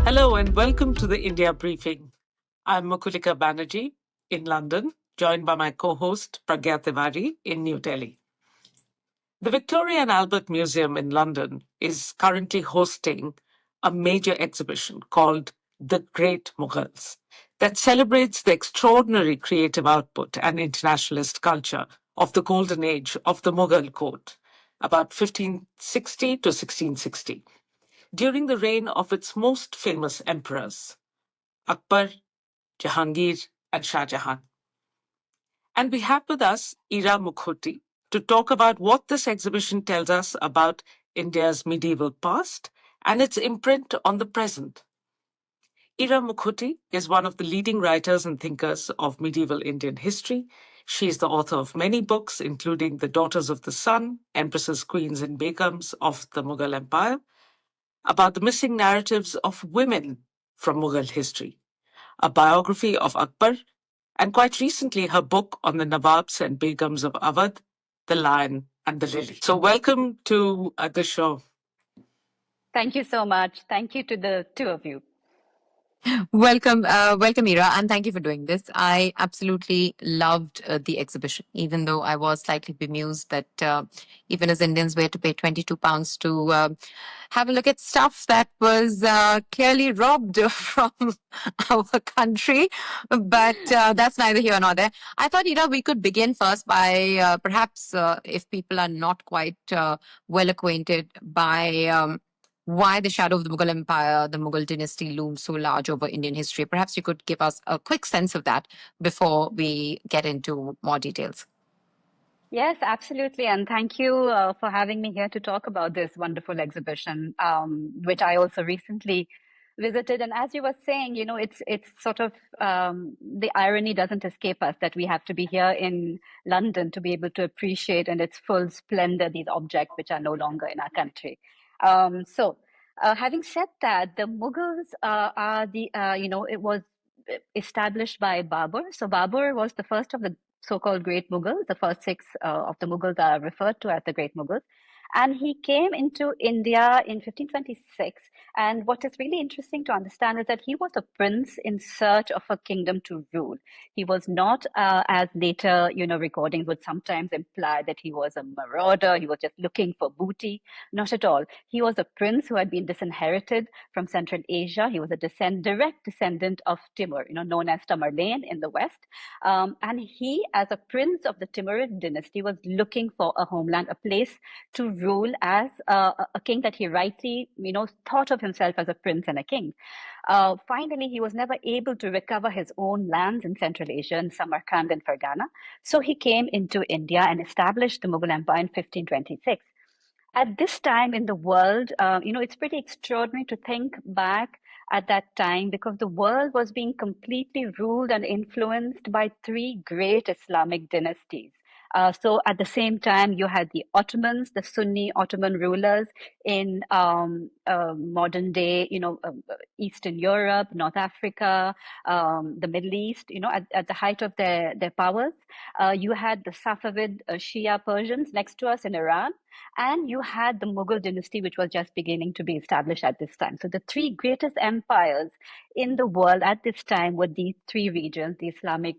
Hello and welcome to the India Briefing. I'm Mukulika Banerjee in London, joined by my co-host Pragya Tiwari in New Delhi. The Victoria and Albert Museum in London is currently hosting a major exhibition called The Great Mughals that celebrates the extraordinary creative output and internationalist culture of the golden age of the Mughal court, about 1560 to 1660, during the reign of its most famous emperors, Akbar, Jahangir, and Shah Jahan. And we have with us Ira Mukhoty to talk about what this exhibition tells us about India's medieval past and its imprint on the present. Ira Mukhoty is one of the leading writers and thinkers of medieval Indian history. She is the author of many books, including The Daughters of the Sun, Empresses, Queens, and Begums of the Mughal Empire, about the missing narratives of women from Mughal history, a biography of Akbar, and quite recently her book on the Nawabs and Begums of Awadh, The Lion and the Lily. So, welcome to the show. Thank you so much. Thank you to the two of you. Welcome, Ira, and thank you for doing this. I absolutely loved the exhibition, even though I was slightly bemused that even as Indians, we had to pay £22 to have a look at stuff that was clearly robbed from our country. But that's neither here nor there. I thought, Ira, we could begin first by perhaps if people are not quite well acquainted by why the shadow of the Mughal Empire, the Mughal dynasty looms so large over Indian history. Perhaps you could give us a quick sense of that before we get into more details. Yes, absolutely. And thank you for having me here to talk about this wonderful exhibition, which I also recently visited. And as you were saying, it's sort of the irony doesn't escape us that we have to be here in London to be able to appreciate in its full splendor these objects which are no longer in our country. Having said that, the Mughals are it was established by Babur. So Babur was the first of the so-called Great Mughals. The first six of the Mughals are referred to as the Great Mughals. And he came into India in 1526. And what is really interesting to understand is that he was a prince in search of a kingdom to rule. He was not, as later, recordings would sometimes imply that he was a marauder. He was just looking for booty. Not at all. He was a prince who had been disinherited from Central Asia. He was a direct descendant of Timur, known as Tamerlane in the West. And he, as a prince of the Timurid dynasty, was looking for a homeland, a place to rule as a king that he rightly, thought of himself as a prince and a king. Finally, he was never able to recover his own lands in Central Asia, in Samarkand and Fergana. So he came into India and established the Mughal Empire in 1526. At this time in the world, it's pretty extraordinary to think back at that time because the world was being completely ruled and influenced by three great Islamic dynasties. So at the same time, you had the Ottomans, the Sunni Ottoman rulers in modern day, Eastern Europe, North Africa, the Middle East, at the height of their powers. You had the Safavid Shia Persians next to us in Iran. And you had the Mughal dynasty, which was just beginning to be established at this time. So the three greatest empires in the world at this time were these three regions, the Islamic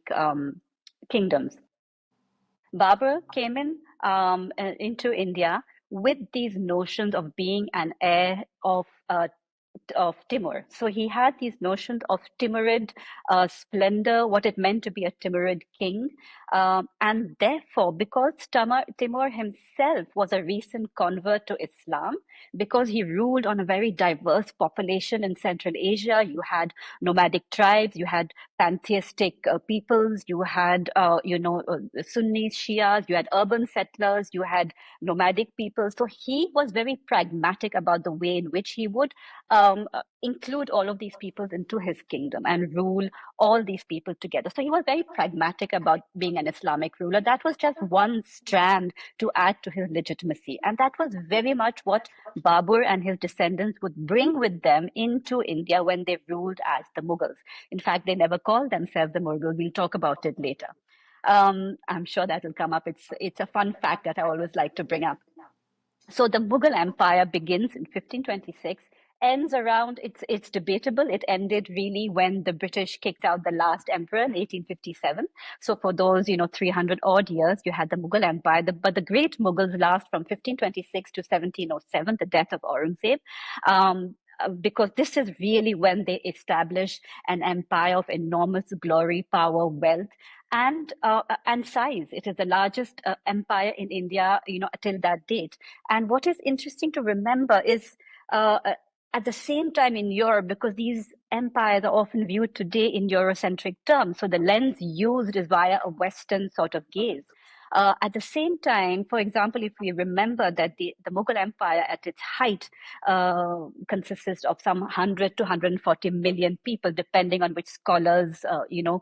kingdoms. Babur came into India with these notions of being an heir of Timur. So he had these notions of Timurid splendor, what it meant to be a Timurid king. And therefore, because Timur himself was a recent convert to Islam, because he ruled on a very diverse population in Central Asia, you had nomadic tribes, you had pantheistic peoples, you had, Sunnis, Shias, you had urban settlers, you had nomadic people. So he was very pragmatic about the way in which he would include all of these peoples into his kingdom and rule all these people together. So he was very pragmatic about being an Islamic ruler. That was just one strand to add to his legitimacy. And that was very much what Babur and his descendants would bring with them into India when they ruled as the Mughals. In fact, they never called themselves the Mughals. We'll talk about it later. I'm sure that will come up. It's a fun fact that I always like to bring up. So the Mughal Empire begins in 1526, ends around, it's debatable. It ended really when the British kicked out the last emperor in 1857. So for those, 300 odd years, you had the Mughal Empire. But the Great Mughals last from 1526 to 1707, the death of Aurangzeb. Because this is really when they establish an empire of enormous glory, power, wealth, and size. It is the largest empire in India, till that date. And what is interesting to remember is at the same time in Europe, because these empires are often viewed today in Eurocentric terms, so the lens used is via a Western sort of gaze. At the same time, for example, if we remember that the Mughal Empire at its height consisted of some 100 to 140 million people, depending on which scholars,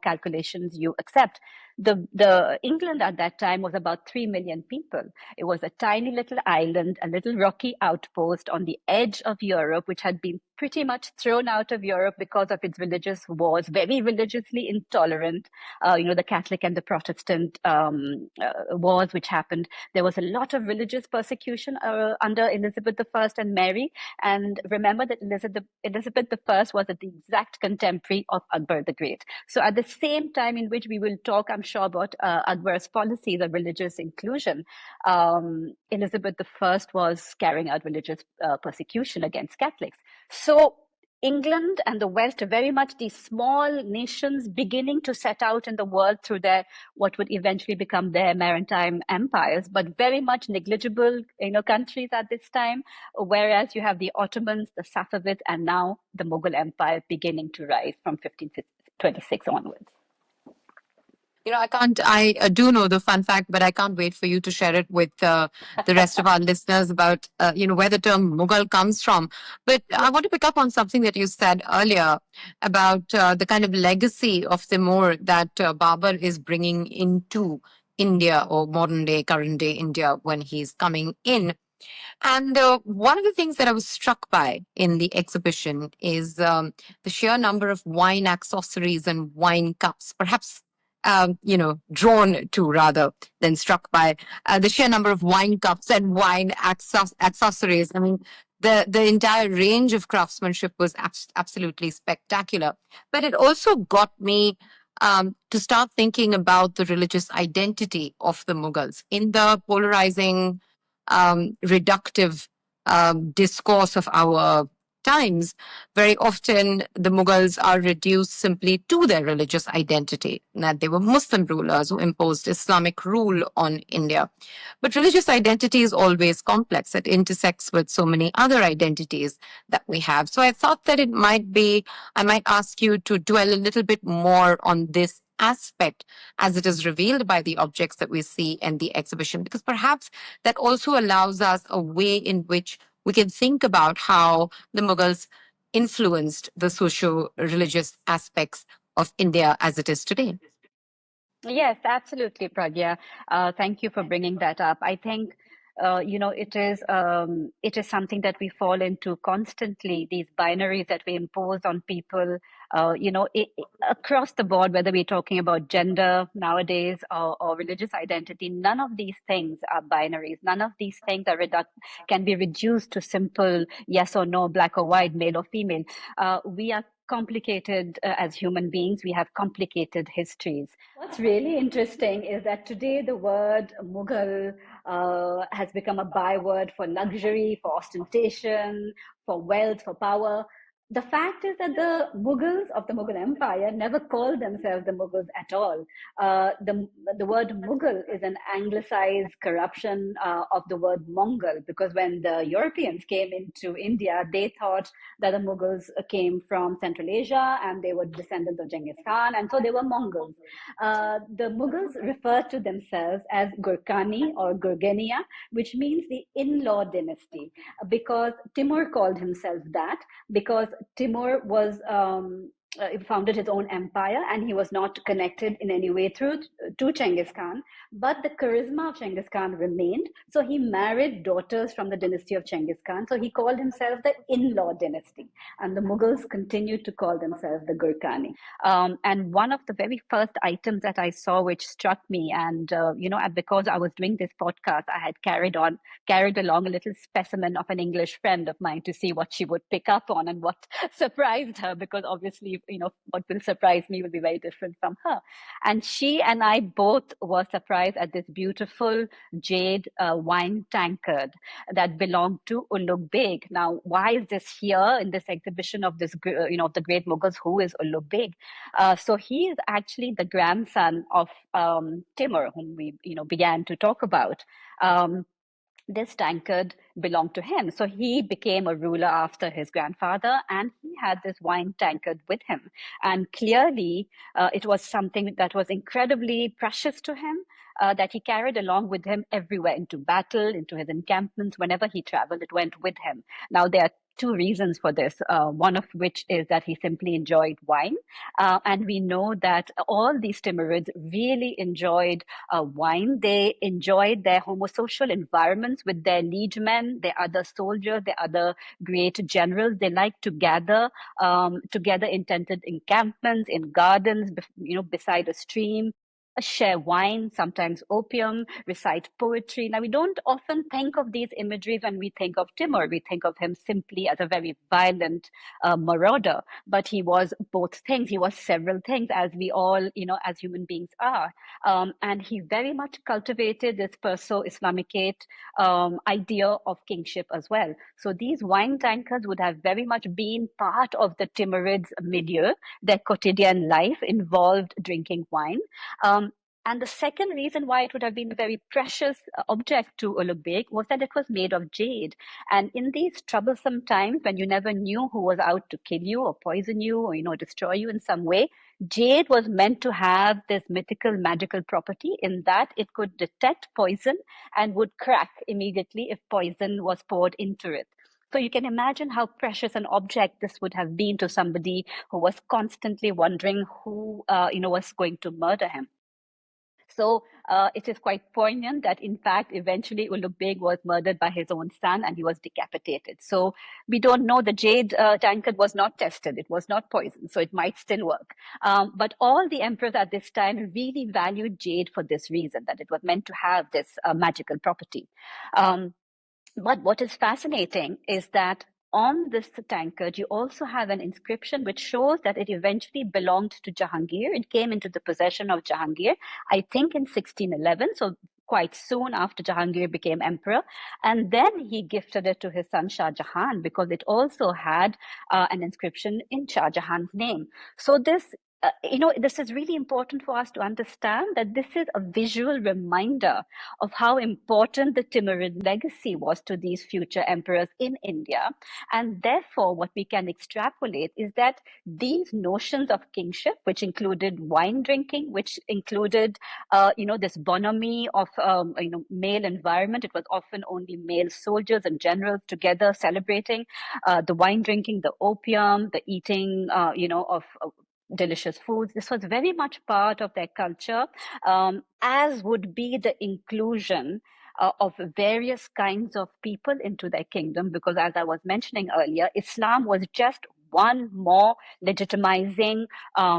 calculations you accept. The England at that time was about 3 million people. It was a tiny little island, a little rocky outpost on the edge of Europe, which had been pretty much thrown out of Europe because of its religious wars, very religiously intolerant, the Catholic and the Protestant wars which happened. There was a lot of religious persecution under Elizabeth I and Mary. And remember that Elizabeth I was the exact contemporary of Akbar the Great. So at the same time in which we will talk, I'm sure, about Akbar's policies of religious inclusion, Elizabeth I was carrying out religious persecution against Catholics. So England and the West are very much these small nations beginning to set out in the world through their what would eventually become their maritime empires, but very much negligible, countries at this time. Whereas you have the Ottomans, the Safavids, and now the Mughal Empire beginning to rise from 1526 onwards. I do know the fun fact, but I can't wait for you to share it with the rest of our listeners about, where the term Mughal comes from. But I want to pick up on something that you said earlier about the kind of legacy of Timur that Babur is bringing into India, or modern day, current day India, when he's coming in. And one of the things that I was struck by in the exhibition is the sheer number of wine accessories and wine cups, perhaps, drawn to rather than struck by the sheer number of wine cups and wine accessories. I mean, the entire range of craftsmanship was absolutely spectacular. But it also got me to start thinking about the religious identity of the Mughals in the polarizing reductive discourse of our times. Very often, the Mughals are reduced simply to their religious identity, that they were Muslim rulers who imposed Islamic rule on India. But religious identity is always complex. It intersects with so many other identities that we have. So I thought that I might ask you to dwell a little bit more on this aspect as it is revealed by the objects that we see in the exhibition, because perhaps that also allows us a way in which we can think about how the Mughals influenced the socio-religious aspects of India as it is today. Yes, absolutely, Pragya. Thank you for bringing that up. I think, it is something that we fall into constantly, these binaries that we impose on people, across the board, whether we're talking about gender nowadays or religious identity. None of these things are binaries. None of these things can be reduced to simple yes or no, black or white, male or female. We are complicated as human beings. We have complicated histories. What's really interesting is that today the word Mughal has become a byword for luxury, for ostentation, for wealth, for power. The fact is that the Mughals of the Mughal Empire never called themselves the Mughals at all. The word Mughal is an anglicized corruption of the word Mongol, because when the Europeans came into India, they thought that the Mughals came from Central Asia and they were descendants of Genghis Khan, and so they were Mongols. The Mughals refer to themselves as Gurkani or Gurgania, which means the in-law dynasty, because Timur called himself that, because Timur was he founded his own empire, and he was not connected in any way through to Genghis Khan. But the charisma of Genghis Khan remained. So he married daughters from the dynasty of Genghis Khan. So he called himself the in-law dynasty, and the Mughals continued to call themselves the Gurkhani. And one of the very first items that I saw, which struck me, and because I was doing this podcast, I had carried along a little specimen of an English friend of mine to see what she would pick up on and what surprised her, because obviously, what will surprise me will be very different from her. And she and I both were surprised at this beautiful jade wine tankard that belonged to Ulugh Beg. Now, why is this here in this exhibition of this, of the great Mughals? Who is Ulugh Beg? So he is actually the grandson of Timur, whom we, began to talk about. This tankard belonged to him. So he became a ruler after his grandfather, and he had this wine tankard with him. And clearly, it was something that was incredibly precious to him, that he carried along with him everywhere, into battle, into his encampments. Whenever he traveled, it went with him. Now, there are two reasons for this, one of which is that he simply enjoyed wine. And we know that all these Timurids really enjoyed wine. They enjoyed their homosocial environments with their liegemen, their other soldiers, their other great generals. They liked to gather together in tented encampments, in gardens, beside a stream, share wine, sometimes opium, recite poetry. Now, we don't often think of these imageries when we think of Timur. We think of him simply as a very violent marauder, but he was both things. He was several things, as we all, as human beings are. And he very much cultivated this Perso-Islamicate idea of kingship as well. So these wine tankards would have very much been part of the Timurids' milieu. Their quotidian life involved drinking wine. And the second reason why it would have been a very precious object to Ulugh Beg was that it was made of jade. And in these troublesome times, when you never knew who was out to kill you or poison you or, destroy you in some way, jade was meant to have this mythical, magical property in that it could detect poison and would crack immediately if poison was poured into it. So you can imagine how precious an object this would have been to somebody who was constantly wondering who, was going to murder him. So it is quite poignant that, in fact, eventually Ulugh Beg was murdered by his own son and he was decapitated. So we don't know. The jade tankard was not tested. It was not poisoned, so it might still work. But all the emperors at this time really valued jade for this reason, that it was meant to have this magical property. But what is fascinating is that on this tankard, you also have an inscription which shows that it eventually belonged to Jahangir. It came into the possession of Jahangir, I think in 1611, so quite soon after Jahangir became emperor. And then he gifted it to his son Shah Jahan, because it also had an inscription in Shah Jahan's name. So this this is really important for us to understand, that this is a visual reminder of how important the Timurid legacy was to these future emperors in India. And therefore, what we can extrapolate is that these notions of kingship, which included wine drinking, which included, this bonhomie of, male environment. It was often only male soldiers and generals together celebrating the wine drinking, the opium, the eating, of delicious foods. This was very much part of their culture, as would be the inclusion of various kinds of people into their kingdom, because, as I was mentioning earlier, Islam was just one more legitimizing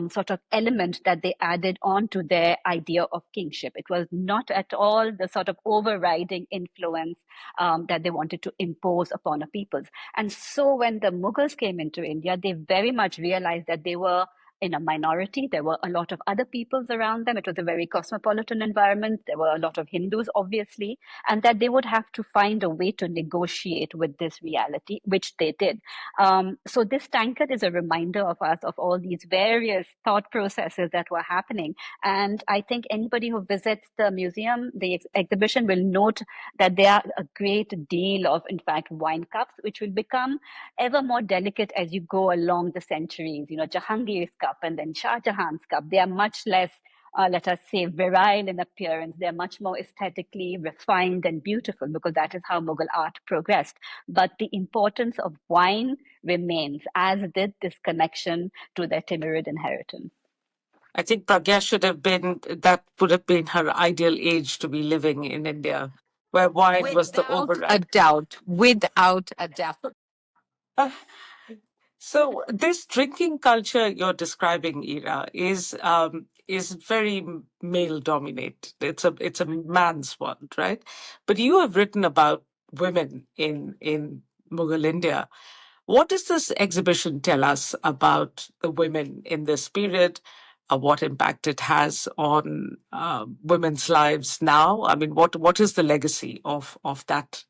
sort of element that they added on to their idea of kingship. It was not at all the sort of overriding influence that they wanted to impose upon a peoples. And so when the Mughals came into India, they very much realized that they were in a minority. There were a lot of other peoples around them. It was a very cosmopolitan environment. There were a lot of Hindus, obviously, and that they would have to find a way to negotiate with this reality, which they did. So this tankard is a reminder of us of all these various thought processes that were happening. And I think anybody who visits the museum, the exhibition, will note that there are a great deal of, in fact, wine cups, which will become ever more delicate as you go along the centuries. Jahangir's cup and then Shah Jahan's cup, they are much less let us say, virile in appearance. They're much more aesthetically refined and beautiful because that is how Mughal art progressed. But the importance of wine remains, as did this connection to their Timurid inheritance. I think Pragya should have been, that would have been her ideal age to be living in India, where wine was the Without a override. doubt. Without a doubt. Uh, So this drinking culture you're describing, Ira, is very male dominated. It's a man's world, right? But you have written about women in Mughal India. What does this exhibition tell us about the women in this period? What impact it has on women's lives now? I mean, what is the legacy of that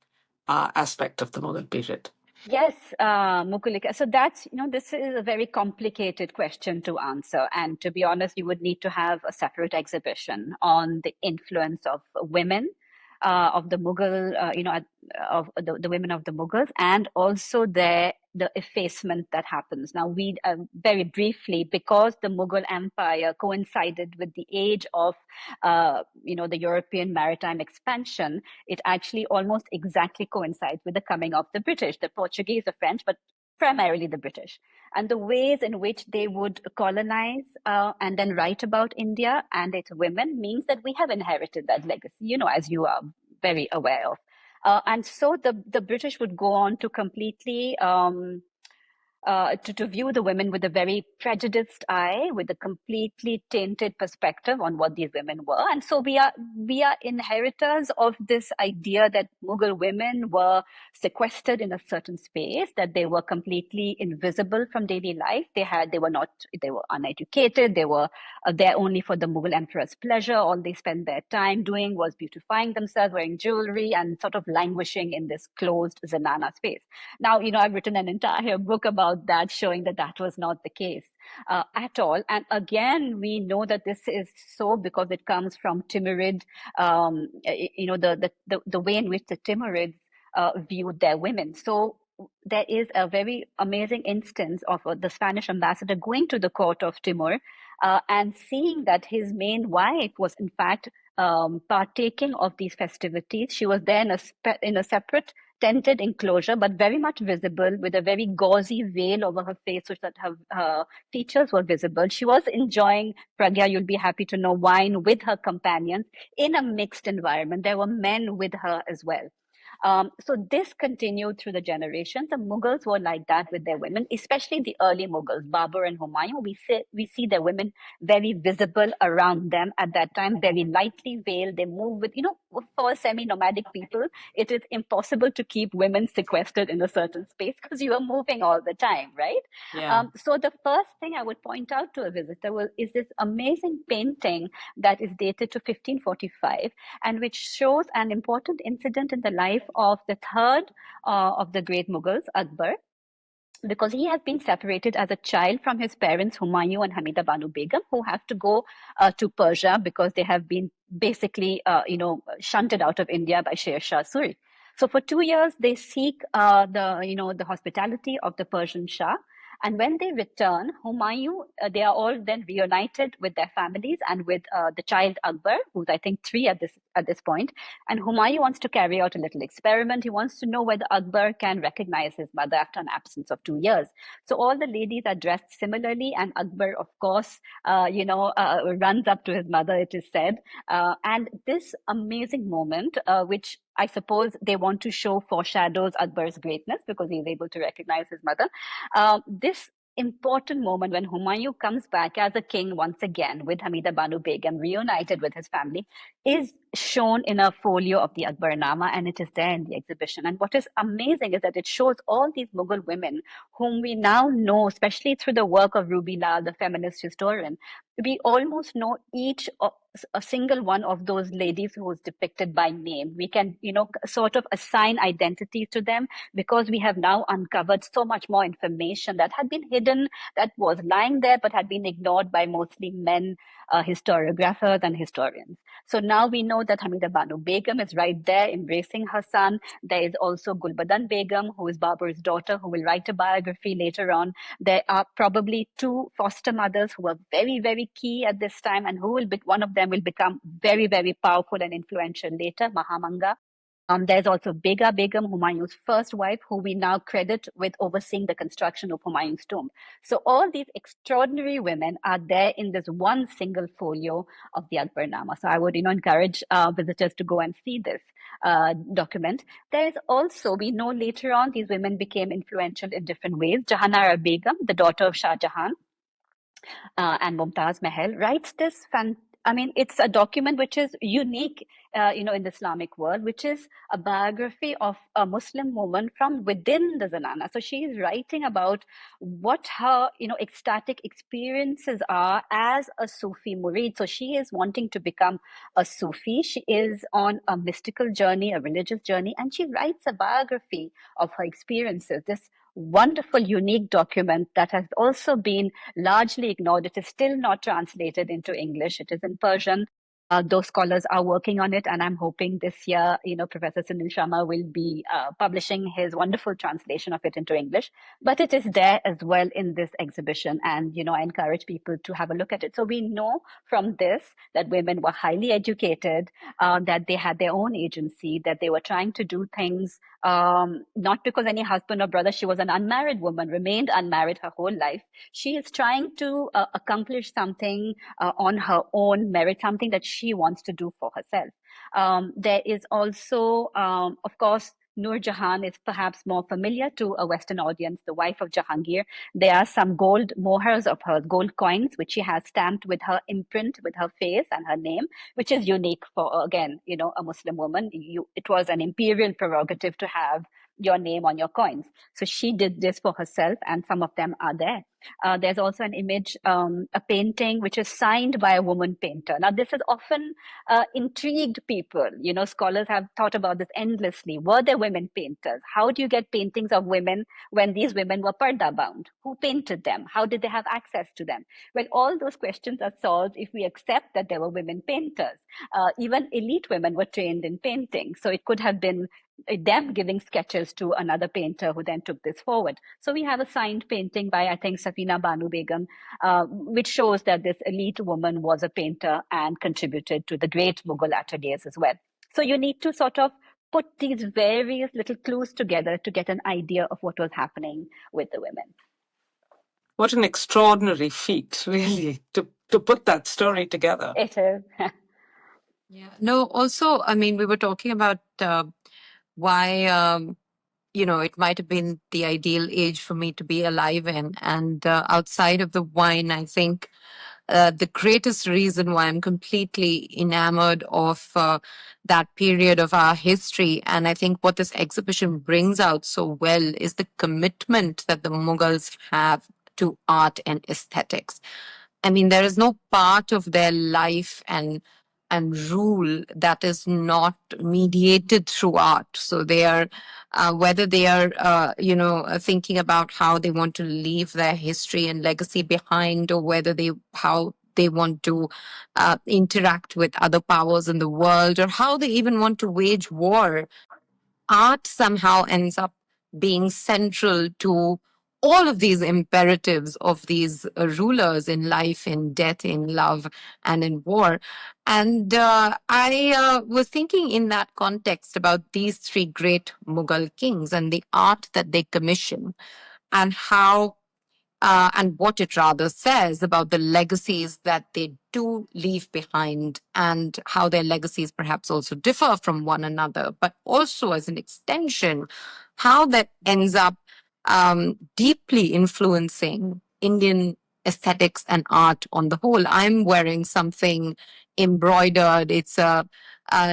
aspect of the Mughal period? Yes, Mukulika. So that's, this is a very complicated question to answer. And to be honest, you would need to have a separate exhibition on the influence of women, of the Mughal, of the women of the Mughals, and also the effacement that happens. Now, we very briefly, because the Mughal Empire coincided with the age of, the European maritime expansion, it actually almost exactly coincides with the coming of the British, the Portuguese, the French, but primarily the British. And the ways in which they would colonize and then write about India and its women means that we have inherited that legacy, as you are very aware of. And so the British would go on to completely to view the women with a very prejudiced eye, with a completely tainted perspective on what these women were. And so we are inheritors of this idea that Mughal women were sequestered in a certain space, that they were completely invisible from daily life. They were uneducated. They were there only for the Mughal emperor's pleasure. All they spent their time doing was beautifying themselves, wearing jewelry, and sort of languishing in this closed zenana space. Now, I've written an entire book about that, showing that that was not the case at all. And again, we know that this is so because it comes from Timurid, the way in which the Timurids viewed their women. So there is a very amazing instance of the Spanish ambassador going to the court of Timur and seeing that his main wife was in fact partaking of these festivities. She was there in a separate tented enclosure, but very much visible, with a very gauzy veil over her face, so that her features were visible. She was enjoying, Pragya, you'll be happy to know, wine with her companions in a mixed environment. There were men with her as well. So this continued through the generations. The Mughals were like that with their women, especially the early Mughals, Babur and Humayun. We see their women very visible around them at that time, very lightly veiled. They move with, for semi-nomadic people, it is impossible to keep women sequestered in a certain space because you are moving all the time, right? Yeah. So the first thing I would point out to a visitor is this amazing painting that is dated to 1545 and which shows an important incident in the life of the third of the great Mughals, Akbar, because he has been separated as a child from his parents, Humayun and Hamida Banu Begum, who have to go to Persia because they have been basically, shunted out of India by Sher Shah Suri. So for 2 years, they seek the hospitality of the Persian Shah. And when they return, Humayun, they are all then reunited with their families and with the child Akbar, who's I think 3 at this point. And Humayun wants to carry out a little experiment. He wants to know whether Akbar can recognize his mother after an absence of 2 years. So all the ladies are dressed similarly, and Akbar, of course, runs up to his mother, it is said. And this amazing moment, which I suppose they want to show foreshadows Akbar's greatness because he's able to recognize his mother. This important moment when Humayun comes back as a king once again with Hamida Banu Begum, reunited with his family, is shown in a folio of the Akbarnama, and it is there in the exhibition. And what is amazing is that it shows all these Mughal women whom we now know, especially through the work of Ruby Lal, the feminist historian. We almost know each a single one of those ladies who was depicted by name. We can, sort of assign identities to them because we have now uncovered so much more information that had been hidden, that was lying there, but had been ignored by mostly men, historiographers and historians. So now we know that Hamida Banu Begum is right there embracing her son. There is also Gulbadan Begum, who is Babur's daughter, who will write a biography later on. There are probably two foster mothers who are very, very key at this time, and who will be, one of them will become very, very powerful and influential later, Mahamanga. There's also Bega Begum, Humayun's first wife, who we now credit with overseeing the construction of Humayun's tomb. So all these extraordinary women are there in this one single folio of the Akbarnama. So I would, encourage visitors to go and see this document. There's also, we know later on, these women became influential in different ways. Jahanara Begum, the daughter of Shah Jahan, and Mumtaz Mahal, writes this it's a document which is unique, in the Islamic world, which is a biography of a Muslim woman from within the Zanana. So she is writing about what her, ecstatic experiences are as a Sufi murid. So she is wanting to become a Sufi. She is on a mystical journey, a religious journey, and she writes a biography of her experiences. This wonderful, unique document that has also been largely ignored. It is still not translated into English. It is in Persian. Those scholars are working on it, and I'm hoping this year, Professor Sunil Sharma will be publishing his wonderful translation of it into English. But it is there as well in this exhibition, and I encourage people to have a look at it. So we know from this that women were highly educated, that they had their own agency, that they were trying to do things not because any husband or brother. She was an unmarried woman, remained unmarried her whole life. She is trying to accomplish something on her own merit, something that she wants to do for herself. There is also, of course, Nur Jahan is perhaps more familiar to a Western audience, the wife of Jahangir. There are some gold mohars of hers, gold coins, which she has stamped with her imprint, with her face and her name, which is unique for, again, a Muslim woman. It was an imperial prerogative to have your name on your coins. So she did this for herself, and some of them are there. There's also an image, a painting, which is signed by a woman painter. Now, this has often intrigued people. Scholars have thought about this endlessly. Were there women painters? How do you get paintings of women when these women were parda bound? Who painted them? How did they have access to them? Well, all those questions are solved if we accept that there were women painters. Even elite women were trained in painting. So it could have been them giving sketches to another painter who then took this forward. So we have a signed painting by, I think, Safina Banu Begum, which shows that this elite woman was a painter and contributed to the great Mughal ateliers as well. So you need to sort of put these various little clues together to get an idea of what was happening with the women. What an extraordinary feat, really, to put that story together. It is. Yeah. No, also, we were talking about why, it might have been the ideal age for me to be alive in. And outside of the wine, I think the greatest reason why I'm completely enamored of that period of our history, and I think what this exhibition brings out so well, is the commitment that the Mughals have to art and aesthetics. There is no part of their life and rule that is not mediated through art. So they are, whether they are, thinking about how they want to leave their history and legacy behind, or whether how they want to interact with other powers in the world, or how they even want to wage war, art somehow ends up being central to all of these imperatives of these rulers in life, in death, in love, and in war. And I was thinking in that context about these three great Mughal kings and the art that they commission, and how and what it rather says about the legacies that they do leave behind, and how their legacies perhaps also differ from one another, but also as an extension, how that ends up deeply influencing Indian aesthetics and art on the whole. I'm wearing something embroidered. It's a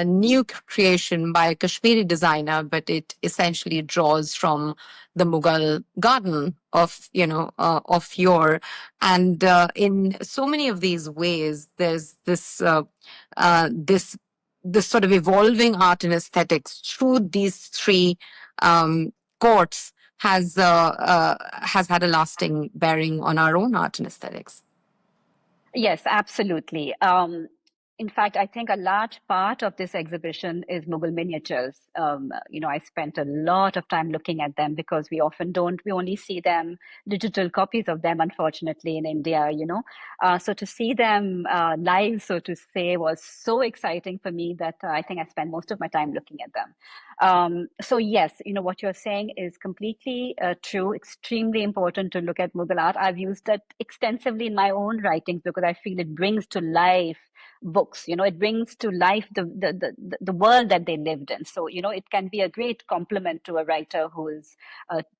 new creation by a Kashmiri designer, but it essentially draws from the Mughal garden of of yore. And in so many of these ways, there's this sort of evolving art and aesthetics through these three courts has had a lasting bearing on our own art and aesthetics. Yes, absolutely. In fact, I think a large part of this exhibition is Mughal miniatures. I spent a lot of time looking at them because we often don't, we only see them, digital copies of them, unfortunately, in India. So to see them live, so to say, was so exciting for me that I think I spent most of my time looking at them. So yes, what you're saying is completely true, extremely important to look at Mughal art. I've used that extensively in my own writings because I feel it brings to life books. It brings to life the world that they lived in. So it can be a great compliment to a writer who is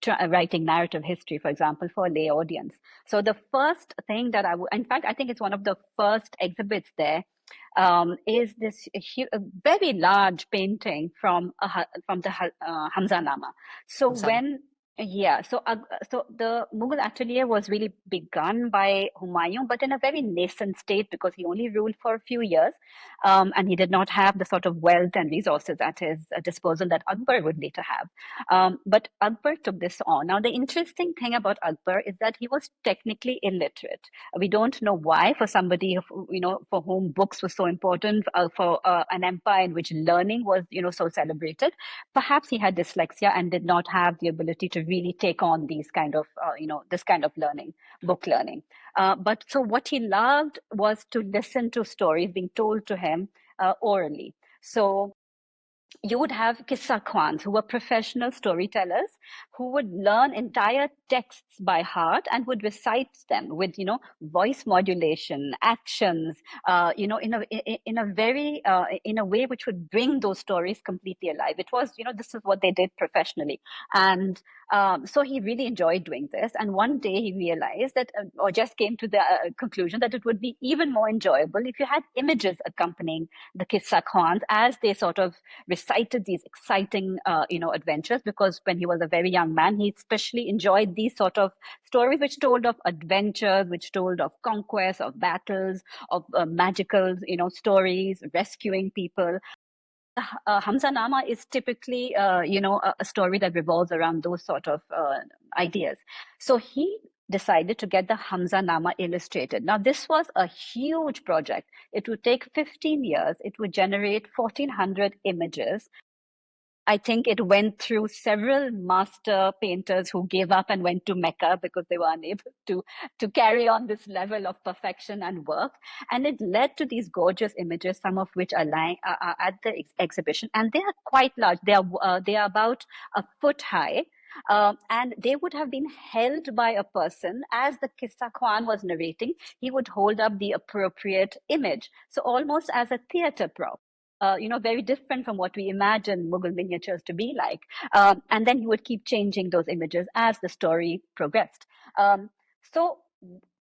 writing narrative history, for example, for a lay audience. So the first thing that in fact, I think it's one of the first exhibits there, is this very large painting from the Hamzanama. So so the Mughal atelier was really begun by Humayun, but in a very nascent state because he only ruled for a few years, and he did not have the sort of wealth and resources at his disposal that Akbar would later have. But Akbar took this on. Now, the interesting thing about Akbar is that he was technically illiterate. We don't know why, for somebody for whom books were so important, for an empire in which learning was so celebrated. Perhaps he had dyslexia and did not have the ability to really take on these kind of this kind of learning, book learning. But so what he loved was to listen to stories being told to him orally. So you would have Kissa Khwans, who were professional storytellers, who would learn entire texts by heart and would recite them with, voice modulation, actions, in a very, in a way which would bring those stories completely alive. It was, this is what they did professionally. And so he really enjoyed doing this. And one day he realized that, or just came to the conclusion that it would be even more enjoyable if you had images accompanying the Kissa Khwans as they sort of recited these exciting, adventures. Because when he was a very young man, he especially enjoyed these sort of stories which told of adventures, which told of conquests, of battles, of magical, stories, rescuing people. Hamzanama is typically, a story that revolves around those sort of ideas. So he decided to get the Hamzanama illustrated. Now, this was a huge project. It would take 15 years. It would generate 1,400 images. I think it went through several master painters who gave up and went to Mecca because they were unable to carry on this level of perfection and work. And it led to these gorgeous images, some of which are at the exhibition. And they are quite large. They are about a foot high. And they would have been held by a person. As the Kissa Khwan was narrating, he would hold up the appropriate image. So almost as a theater prop. Very different from what we imagine Mughal miniatures to be like. And then he would keep changing those images as the story progressed. So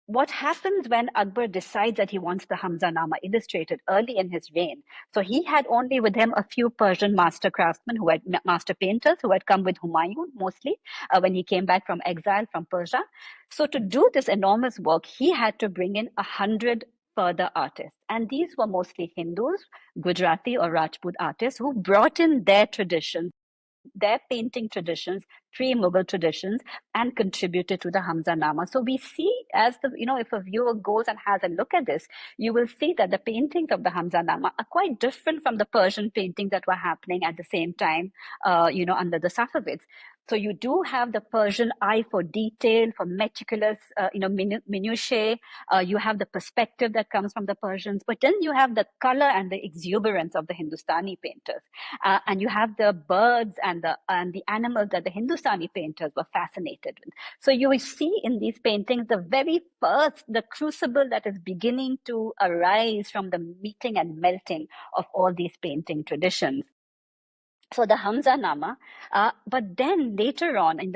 what happens when Akbar decides that he wants the Hamzanama illustrated early in his reign? So he had only with him a few Persian master craftsmen, master painters who had come with Humayun mostly when he came back from exile from Persia. So to do this enormous work, he had to bring in 100 further artists. And these were mostly Hindus, Gujarati or Rajput artists who brought in their traditions, their painting traditions, pre-Mughal traditions, and contributed to the Hamzanama. So we see, as if a viewer goes and has a look at this, you will see that the paintings of the Hamzanama are quite different from the Persian paintings that were happening at the same time, under the Safavids. So you do have the Persian eye for detail, for meticulous, minutiae. You have the perspective that comes from the Persians, but then you have the color and the exuberance of the Hindustani painters, and you have the birds and the animals that the Hindustani painters were fascinated with. So you will see in these paintings the crucible that is beginning to arise from the meeting and melting of all these painting traditions. So the Hamza Nama, but then later on in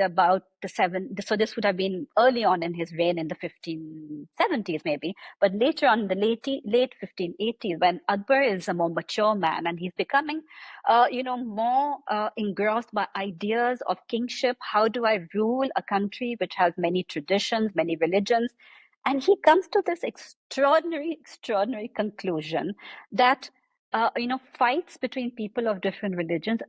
so this would have been early on in his reign in the 1570s maybe, but later on in the late 1580s, when Akbar is a more mature man and he's becoming, more engrossed by ideas of kingship. How do I rule a country which has many traditions, many religions? And he comes to this extraordinary conclusion that fights between people of different religions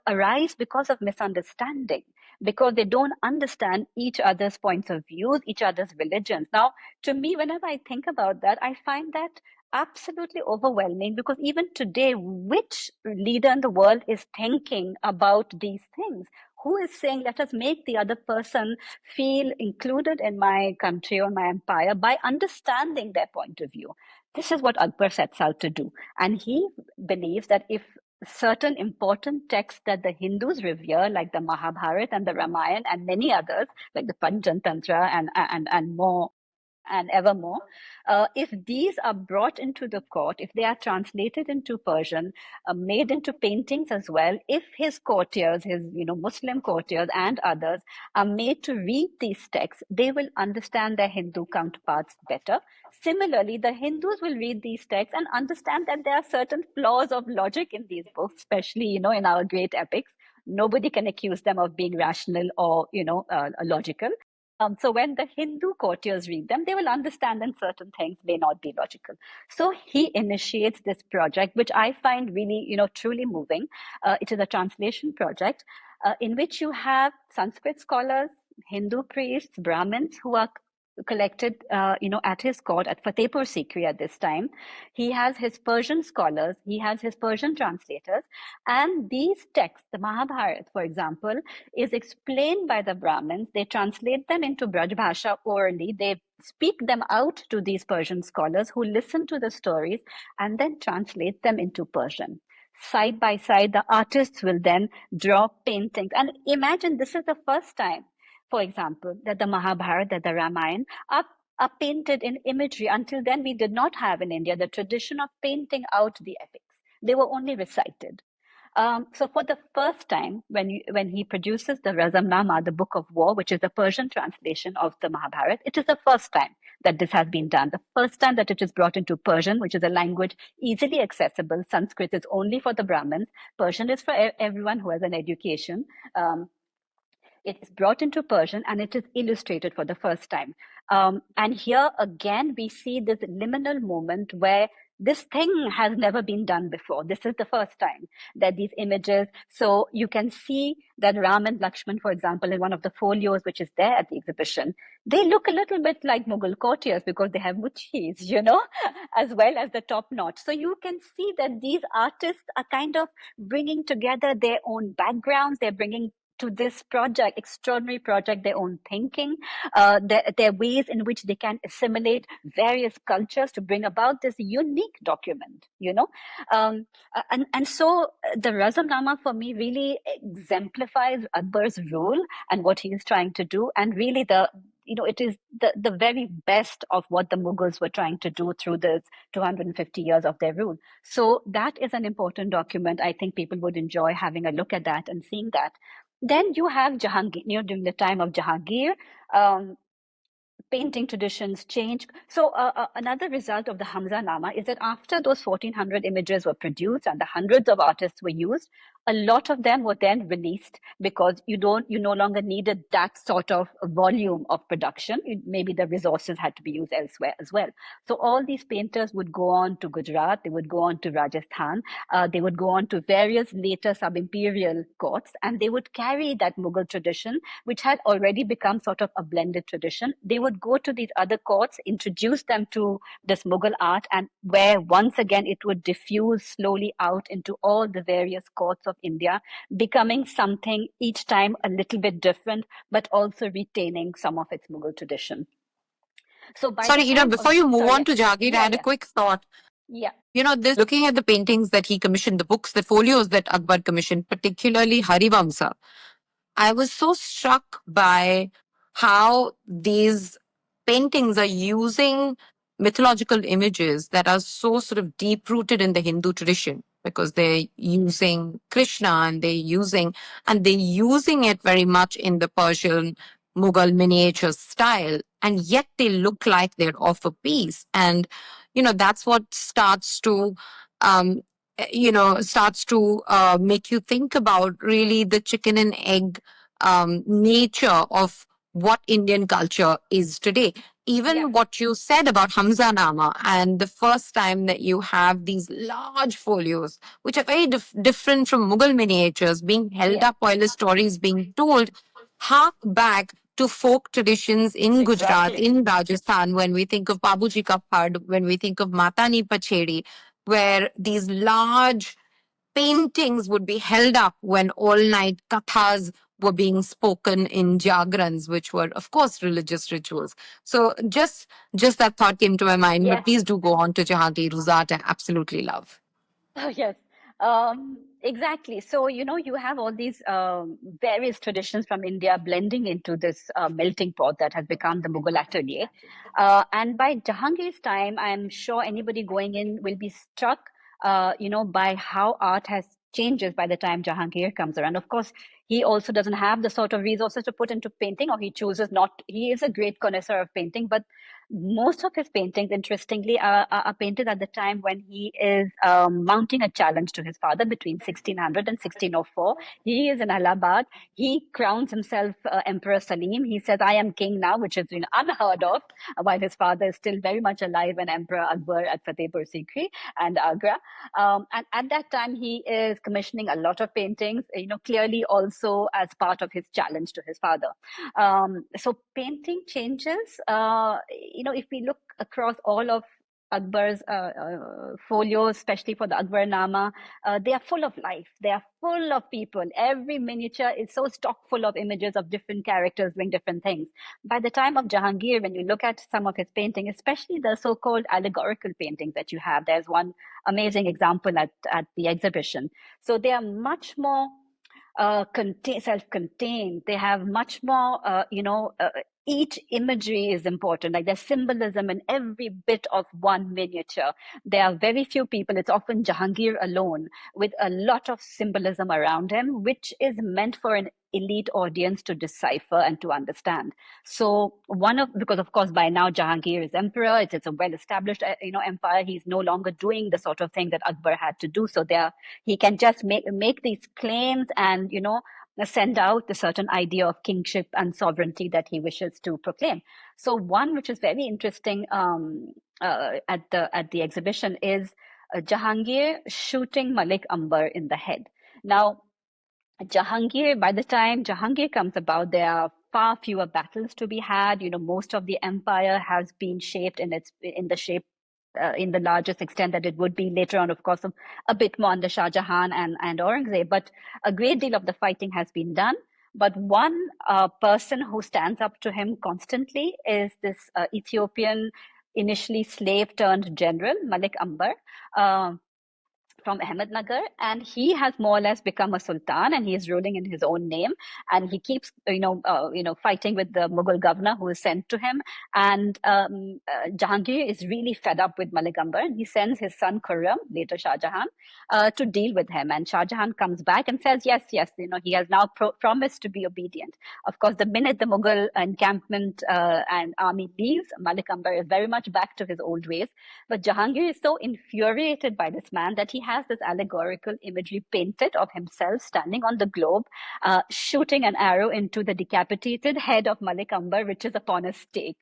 arise because of misunderstanding, because they don't understand each other's points of views, each other's religions. Now, to me, whenever I think about that, I find that absolutely overwhelming, because even today, which leader in the world is thinking about these things? Who is saying, let us make the other person feel included in my country or my empire by understanding their point of view? This is what Akbar sets out to do. And he believes that if certain important texts that the Hindus revere, like the Mahabharata and the Ramayana and many others, like the Panchatantra and more and evermore, if these are brought into the court, if they are translated into Persian, made into paintings as well, if his courtiers, his Muslim courtiers and others are made to read these texts, they will understand their Hindu counterparts better. Similarly, the Hindus will read these texts and understand that there are certain flaws of logic in these books, especially in our great epics. Nobody can accuse them of being rational or logical. So when the Hindu courtiers read them, they will understand that certain things may not be logical. So he initiates this project, which I find really, truly moving. It is a translation project in which you have Sanskrit scholars, Hindu priests, Brahmins who are collected, at his court at Fatehpur Sikri at this time. He has his Persian scholars, he has his Persian translators, and these texts, the Mahabharata, for example, is explained by the Brahmins. They translate them into Braj Bhasha orally. They speak them out to these Persian scholars who listen to the stories and then translate them into Persian. Side by side, the artists will then draw paintings. And imagine this is the first time, for example, that the Mahabharata, that the Ramayana are painted in imagery. Until then, we did not have in India the tradition of painting out the epics. They were only recited. So for the first time, when he produces the Razamnama, the Book of War, which is the Persian translation of the Mahabharata, it is the first time that this has been done. The first time that it is brought into Persian, which is a language easily accessible. Sanskrit is only for the Brahmins. Persian is for everyone who has an education. It is brought into Persian and it is illustrated for the first time. And here again, we see this liminal moment where this thing has never been done before. This is the first time that these images, so you can see that Ram and Lakshman, for example, in one of the folios which is there at the exhibition, they look a little bit like Mughal courtiers because they have muchis, as well as the top knot. So you can see that these artists are kind of bringing together their own backgrounds. They're bringing to this project, extraordinary project, their own thinking, their ways in which they can assimilate various cultures to bring about this unique document, and so the Razamnama for me really exemplifies Akbar's role and what he is trying to do, and really it is the very best of what the Mughals were trying to do through this 250 years of their rule. So that is an important document. I think people would enjoy having a look at that and seeing that. Then you have Jahangir, during the time of Jahangir, painting traditions change. So another result of the Hamza Nama is that after those 1400 images were produced and the hundreds of artists were used, a lot of them were then released because you no longer needed that sort of volume of production. Maybe the resources had to be used elsewhere as well. So all these painters would go on to Gujarat, they would go on to Rajasthan, they would go on to various later sub-imperial courts, and they would carry that Mughal tradition, which had already become sort of a blended tradition. They would go to these other courts, introduce them to this Mughal art, and where once again it would diffuse slowly out into all the various courts of India, becoming something each time a little bit different, but also retaining some of its Mughal tradition. So Sorry, Ira, before you move on to Jahangir, I had a quick thought. Yeah. Looking at the paintings that he commissioned, the books, the folios that Akbar commissioned, particularly Harivamsa, I was so struck by how these paintings are using mythological images that are so sort of deep rooted in the Hindu tradition. because they're using Krishna and they're using it very much in the Persian Mughal miniature style, and yet they look like they're of a piece. And that's what um, starts to make you think about really the chicken and egg nature of what Indian culture is today. Even Yeah. what you said about Hamza Nama, and the first time that you have these large folios, which are very different from Mughal miniatures, being held Yeah. up while the story is being told, hark back to folk traditions in Gujarat, Exactly. in Rajasthan, when we think of Babuji Ka Phad, when we think of Matani Pacheri, where these large paintings would be held up when all night kathas were being spoken in jagrans, which were, of course, religious rituals. So just that thought came to my mind, but Yes. please do go on to Jahangir, whose art I absolutely love. Oh, yes, exactly. So, you have all these various traditions from India blending into this melting pot that has become the Mughal atelier. And by Jahangir's time, I'm sure anybody going in will be struck, by how art has changes by the time Jahangir comes around. Of course, he also doesn't have the sort of resources to put into painting, or he chooses not. He is a great connoisseur of painting, but most of his paintings, interestingly, are painted at the time when he is mounting a challenge to his father between 1600 and 1604. He is in Allahabad. He crowns himself Emperor Salim. He says, "I am king now," which is unheard of, while his father is still very much alive and Emperor Akbar at Fatehpur Sikri and Agra. And at that time, he is commissioning a lot of paintings, clearly also as part of his challenge to his father. So painting changes. If we look across all of Akbar's folios, especially for the Akbarnama, they are full of life. They are full of people. Every miniature is so stock full of images of different characters doing different things. By the time of Jahangir, when you look at some of his painting, especially the so-called allegorical paintings that you have, there's one amazing example at the exhibition. So they are much more self-contained. They have much more, each imagery is important. Like there's symbolism in every bit of one miniature. There are very few people. It's often Jahangir alone with a lot of symbolism around him, which is meant for an elite audience to decipher and to understand. So because of course by now Jahangir is emperor, it's a well-established empire. He's no longer doing the sort of thing that Akbar had to do. So he can just make these claims and send out the certain idea of kingship and sovereignty that he wishes to proclaim. So one which is very interesting at the exhibition is Jahangir shooting Malik Ambar in the head. Now, Jahangir, by the time Jahangir comes about, there are far fewer battles to be had. Most of the empire has been shaped in the shape in the largest extent that it would be later on, of course, a bit more under Shah Jahan and Aurangzeb. But a great deal of the fighting has been done. But one person who stands up to him constantly is this Ethiopian, initially slave turned general, Malik Ambar. From Ahmednagar, and he has more or less become a sultan, and he is ruling in his own name. And he keeps, fighting with the Mughal governor who is sent to him. And Jahangir is really fed up with Malik Ambar, and he sends his son Khurram, later Shah Jahan, to deal with him. And Shah Jahan comes back and says, yes, he has now promised to be obedient. Of course, the minute the Mughal encampment and army leaves, Malik Ambar is very much back to his old ways. But Jahangir is so infuriated by this man that he has this allegorical imagery painted of himself standing on the globe, shooting an arrow into the decapitated head of Malik Ambar, which is upon a stake.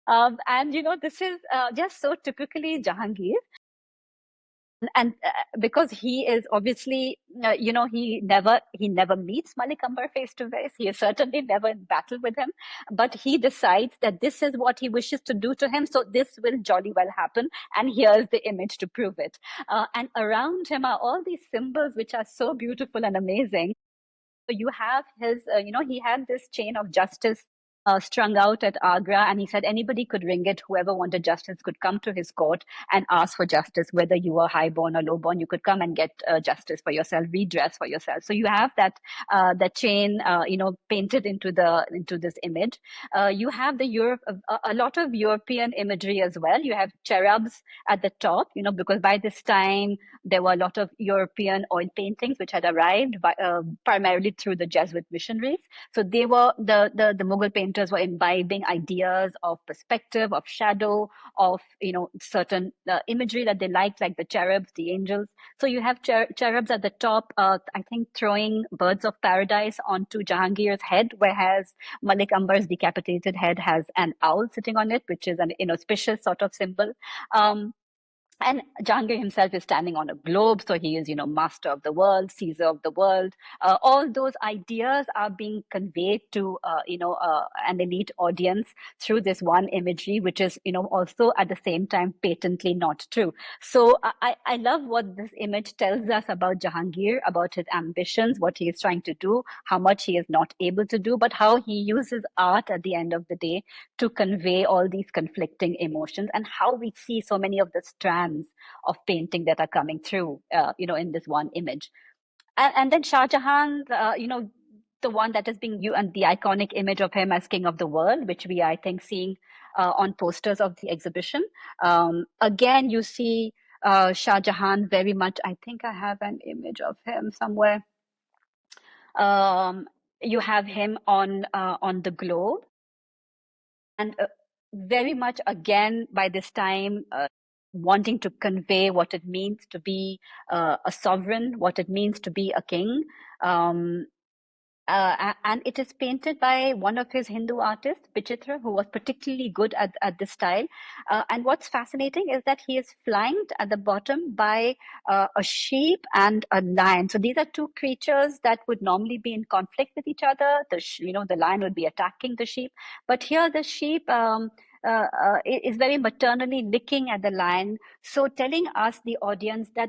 And this is just so typically Jahangir. And because he is obviously, he never meets Malik Ambar face to face. He is certainly never in battle with him, but he decides that this is what he wishes to do to him. So this will jolly well happen. And here's the image to prove it. And around him are all these symbols, which are so beautiful and amazing. So you have his, he had this chain of justice strung out at Agra, and he said anybody could ring it. Whoever wanted justice could come to his court and ask for justice, whether you were highborn or lowborn. You could come and get justice for yourself, redress for yourself. So you have that chain, painted into this image. You have a lot of European imagery as well. You have cherubs at the top, because by this time there were a lot of European oil paintings which had arrived primarily through the Jesuit missionaries. So they were the Mughal painters were imbibing ideas of perspective, of shadow, of certain imagery that they liked, like the cherubs, the angels. So you have cherubs at the top, I think, throwing birds of paradise onto Jahangir's head, whereas Malik Ambar's decapitated head has an owl sitting on it, which is an inauspicious sort of symbol. And Jahangir himself is standing on a globe, so he is, master of the world, Caesar of the world. All those ideas are being conveyed to, an elite audience through this one imagery, which is, also at the same time patently not true. So I love what this image tells us about Jahangir, about his ambitions, what he is trying to do, how much he is not able to do, but how he uses art at the end of the day to convey all these conflicting emotions, and how we see so many of the strands of painting that are coming through, in this one image. And then Shah Jahan, the one that is being used, and the iconic image of him as king of the world, which we are, I think, seeing on posters of the exhibition. Again, you see Shah Jahan very much. I think I have an image of him somewhere. You have him on the globe, and very much again by this time wanting to convey what it means to be a sovereign, what it means to be a king. And it is painted by one of his Hindu artists, Bichitra, who was particularly good at this style. And what's fascinating is that he is flanked at the bottom by a sheep and a lion. So these are two creatures that would normally be in conflict with each other. The lion would be attacking the sheep, but here the sheep is very maternally licking at the lion, so telling us, the audience, that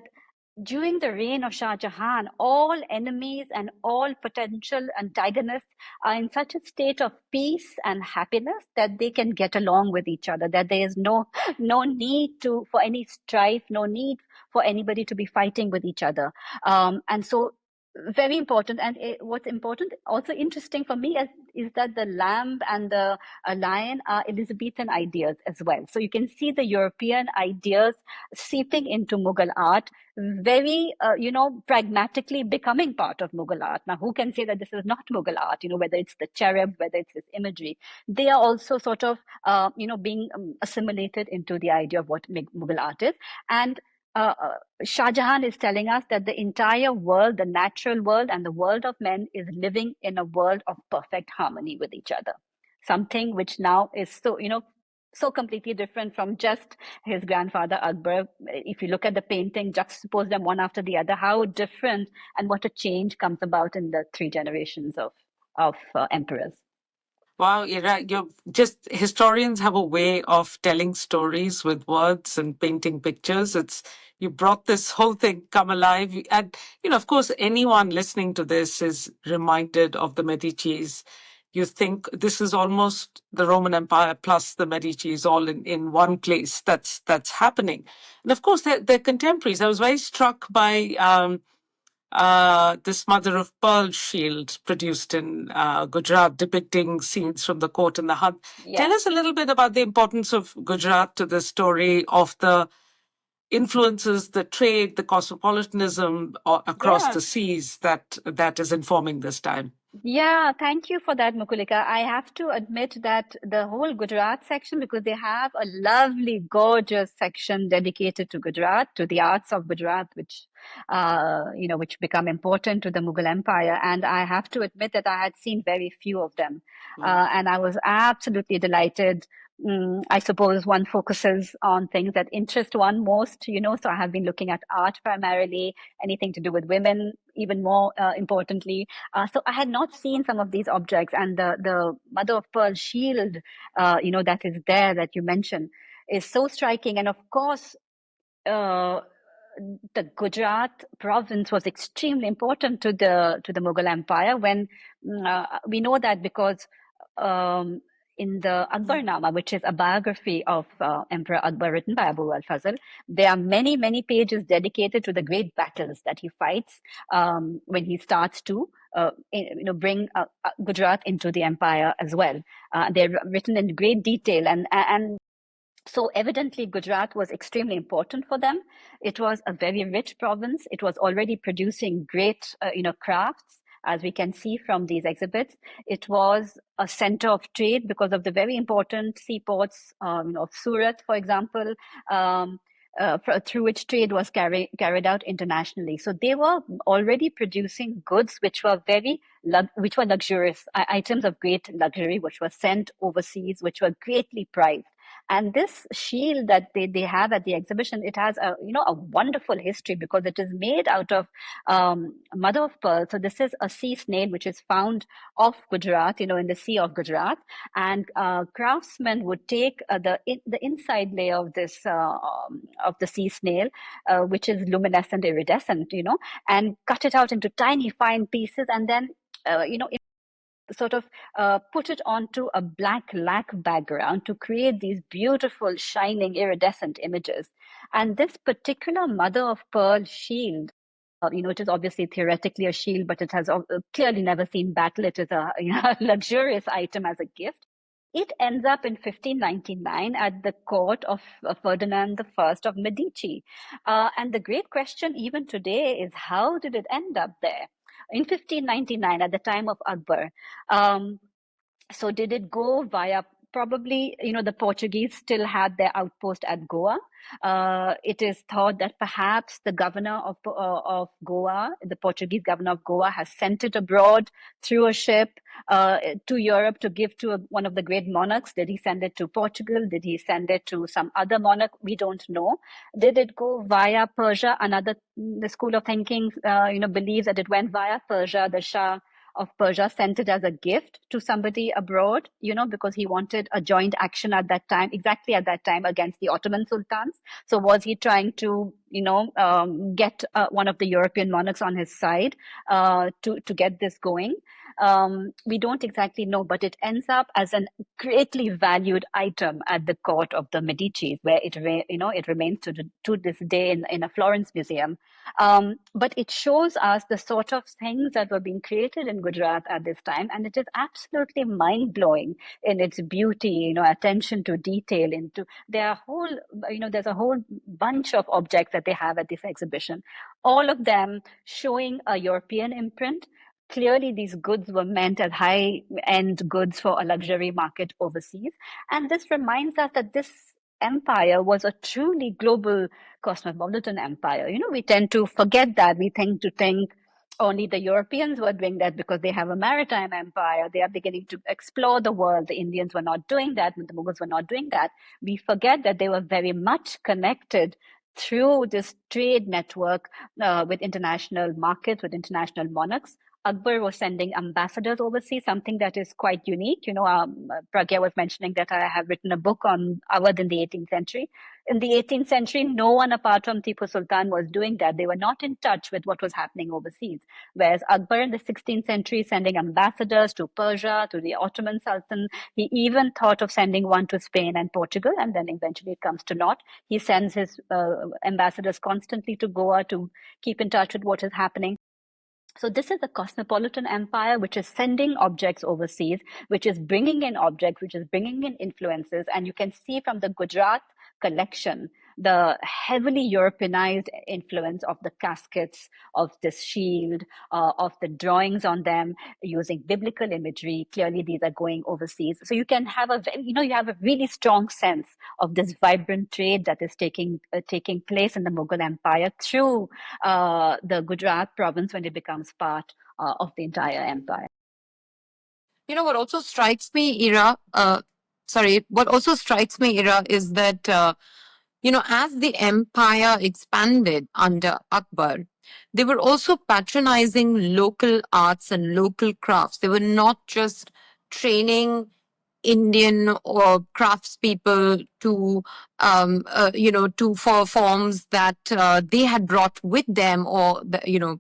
during the reign of Shah Jahan, all enemies and all potential antagonists are in such a state of peace and happiness that they can get along with each other, that there is no need for any strife, no need for anybody to be fighting with each other. And so very important. And what's important, also interesting for me, is that the lamb and the lion are Elizabethan ideas as well. So you can see the European ideas seeping into Mughal art, very, pragmatically becoming part of Mughal art. Now, who can say that this is not Mughal art? Whether it's the cherub, whether it's this imagery, they are also sort of, being assimilated into the idea of what Mughal art is. And Shah Jahan is telling us that the entire world, the natural world and the world of men, is living in a world of perfect harmony with each other. Something which now is so completely different from just his grandfather Akbar. If you look at the painting, juxtapose them one after the other, how different and what a change comes about in the three generations of emperors. Wow, Ira, historians have a way of telling stories with words and painting pictures. You brought this whole thing come alive. And, of course, anyone listening to this is reminded of the Medicis. You think this is almost the Roman Empire plus the Medicis all in one place that's happening. And of course, they're contemporaries. I was very struck by this mother of pearl shield produced in Gujarat, depicting scenes from the court and the hunt. Yeah. Tell us a little bit about the importance of Gujarat to the story, of the influences, the trade, the cosmopolitanism across the seas that is informing this time. Yeah, thank you for that, Mukulika. I have to admit that the whole Gujarat section, because they have a lovely, gorgeous section dedicated to Gujarat, to the arts of Gujarat, which become important to the Mughal Empire. And I have to admit that I had seen very few of them. And I was absolutely delighted. I suppose one focuses on things that interest one most, so I have been looking at art primarily, anything to do with women, even more importantly. So I had not seen some of these objects, and the mother of pearl shield, that is there, that you mentioned, is so striking. And of course, the Gujarat province was extremely important to the Mughal Empire. When we know that because in the Akbarnama, which is a biography of Emperor Akbar written by Abu al-Fazl, there are many, many pages dedicated to the great battles that he fights when he starts to bring Gujarat into the empire as well. They're written in great detail, and so evidently Gujarat was extremely important for them. It was a very rich province. It was already producing great, crafts, as we can see from these exhibits. It was a center of trade because of the very important seaports, of Surat, for example, through which trade was carried out internationally. So they were already producing goods which were which were luxurious items of great luxury, which were sent overseas, which were greatly prized. And this shield that they have at the exhibition, it has a wonderful history because it is made out of mother of pearl. So this is a sea snail which is found off Gujarat, in the sea of Gujarat, and craftsmen would take the inside layer of this of the sea snail, which is luminescent, iridescent, and cut it out into tiny fine pieces, and then sort of put it onto a black lac background to create these beautiful, shining, iridescent images. And this particular mother of pearl shield, it is obviously theoretically a shield, but it has clearly never seen battle. It is a luxurious item as a gift. It ends up in 1599 at the court of Ferdinand I of Medici. And the great question even today is, how did it end up there? In 1599, at the time of Akbar, so did it go via, probably, the Portuguese still had their outpost at Goa. It is thought that perhaps the governor of Goa, the Portuguese governor of Goa, has sent it abroad through a ship to Europe to give to one of the great monarchs. Did he send it to Portugal? Did he send it to some other monarch? We don't know. Did it go via Persia? The school of thinking, believes that it went via Persia. The Shah of Persia sent it as a gift to somebody abroad, because he wanted a joint action at that time, exactly at that time, against the Ottoman sultans. So was he trying to, get one of the European monarchs on his side to get this going? We don't exactly know, but it ends up as a greatly valued item at the court of the Medicis, where it remains to this day in a Florence museum. But it shows us the sort of things that were being created in Gujarat at this time, and it is absolutely mind-blowing in its beauty, attention to detail. There's a whole bunch of objects that they have at this exhibition, all of them showing a European imprint. Clearly, these goods were meant as high-end goods for a luxury market overseas. And this reminds us that this empire was a truly global cosmopolitan empire. We tend to forget that. We tend to think only the Europeans were doing that because they have a maritime empire. They are beginning to explore the world. The Indians were not doing that. The Mughals were not doing that. We forget that they were very much connected through this trade network with international markets, with international monarchs. Akbar was sending ambassadors overseas, something that is quite unique. Pragya was mentioning that I have written a book on Awadh in the 18th century. In the 18th century, no one apart from Tipu Sultan was doing that. They were not in touch with what was happening overseas. Whereas Akbar in the 16th century, sending ambassadors to Persia, to the Ottoman Sultan. He even thought of sending one to Spain and Portugal, and then eventually it comes to naught. He sends his ambassadors constantly to Goa to keep in touch with what is happening. So this is a cosmopolitan empire which is sending objects overseas, which is bringing in objects, which is bringing in influences. And you can see from the Gujarat collection the heavily Europeanized influence of the caskets, of this shield, of the drawings on them using biblical imagery. Clearly, these are going overseas. So you can have you have a really strong sense of this vibrant trade that is taking place in the Mughal Empire through the Gujarat province when it becomes part of the entire empire. What also strikes me, Ira, is that as the empire expanded under Akbar, they were also patronizing local arts and local crafts. They were not just training Indian or craftspeople to, for forms that they had brought with them, or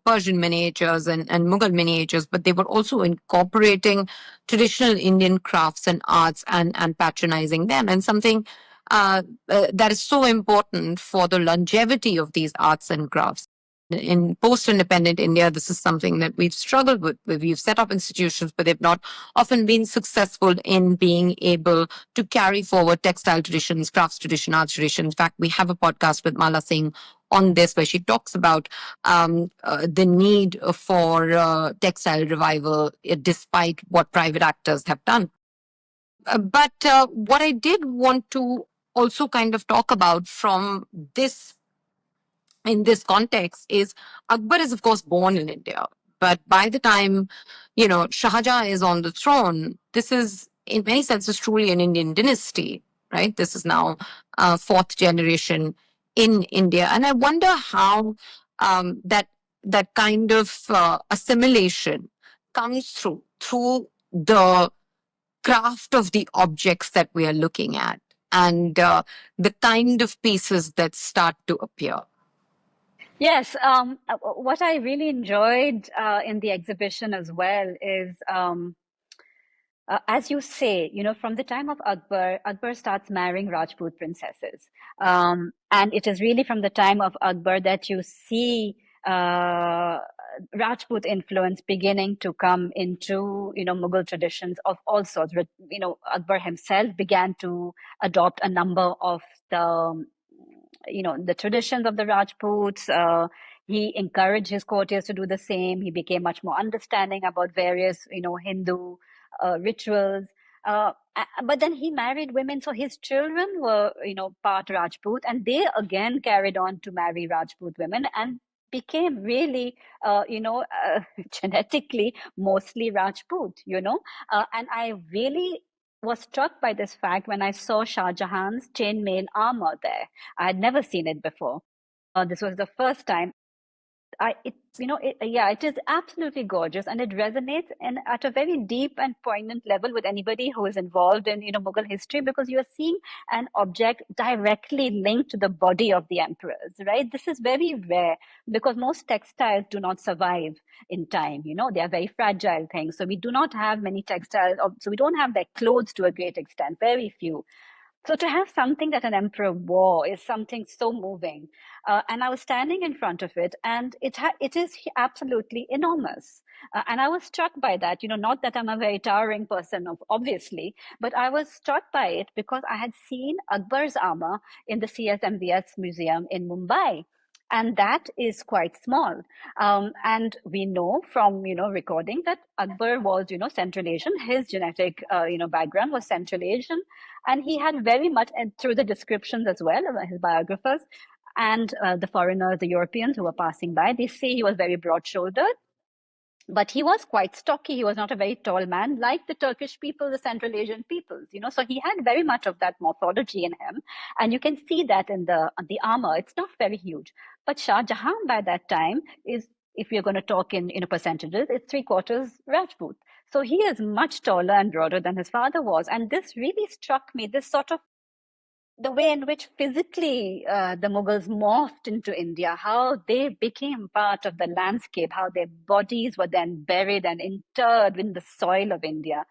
Persian miniatures and Mughal miniatures, but they were also incorporating traditional Indian crafts and arts and patronizing them, and something that is so important for the longevity of these arts and crafts. In post-independent India, this is something that we've struggled with. We've set up institutions, but they've not often been successful in being able to carry forward textile traditions, crafts tradition, arts tradition. In fact, we have a podcast with Mala Singh on this where she talks about the need for textile revival, despite what private actors have done. But what I did want to also kind of talk about from this in this context is Akbar is, of course, born in India. But by the time, Shah Jahan is on the throne, this is, in many senses, truly an Indian dynasty, right? This is now fourth generation in India. And I wonder how that kind of assimilation comes through the craft of the objects that we are looking at and the kind of pieces that start to appear. Yes, what I really enjoyed in the exhibition as well is, as you say, from the time of Akbar, Akbar starts marrying Rajput princesses. And it is really from the time of Akbar that you see Rajput influence beginning to come into, Mughal traditions of all sorts. Akbar himself began to adopt a number of the traditions of the Rajputs. He encouraged his courtiers to do the same. He became much more understanding about various, Hindu rituals. But then he married women, so his children were, part Rajput, and they again carried on to marry Rajput women and became really, genetically mostly Rajput, and I really was struck by this fact when I saw Shah Jahan's chainmail armor there. I had never seen it before. This was the first time. It is absolutely gorgeous, and it resonates at a very deep and poignant level with anybody who is involved in, Mughal history, because you are seeing an object directly linked to the body of the emperors, right? This is very rare because most textiles do not survive in time. They are very fragile things. So we do not have many textiles, so we don't have their clothes to a great extent, very few. So to have something that an emperor wore is something so moving. And I was standing in front of it, and it is absolutely enormous. And I was struck by that, not that I'm a very towering person, obviously, but I was struck by it because I had seen Akbar's armor in the CSMVS museum in Mumbai. And that is quite small. And we know from, recording that Akbar was, Central Asian. His genetic, background was Central Asian. And he had very much, and through the descriptions as well, his biographers and the foreigners, the Europeans who were passing by, they say he was very broad-shouldered, but he was quite stocky. He was not a very tall man, like the Turkish people, the Central Asian peoples, So he had very much of that morphology in him, and you can see that in the armor. It's not very huge, but Shah Jahan by that time is, if you're going to talk in percentages, it's 3/4 Rajput. So he is much taller and broader than his father was, and this really struck me. This sort of the way in which physically the Mughals morphed into India, how they became part of the landscape, how their bodies were then buried and interred in the soil of India,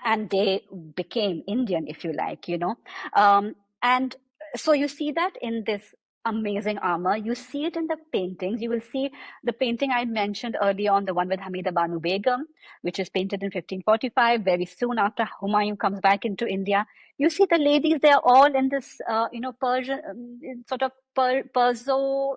and they became Indian, if you like, And so you see that in this amazing armor. You see it in the paintings. You will see the painting I mentioned earlier on, the one with Hamida Banu Begum, which is painted in 1545, very soon after Humayun comes back into India. You see the ladies, they're all in this, Persian, sort of Perso,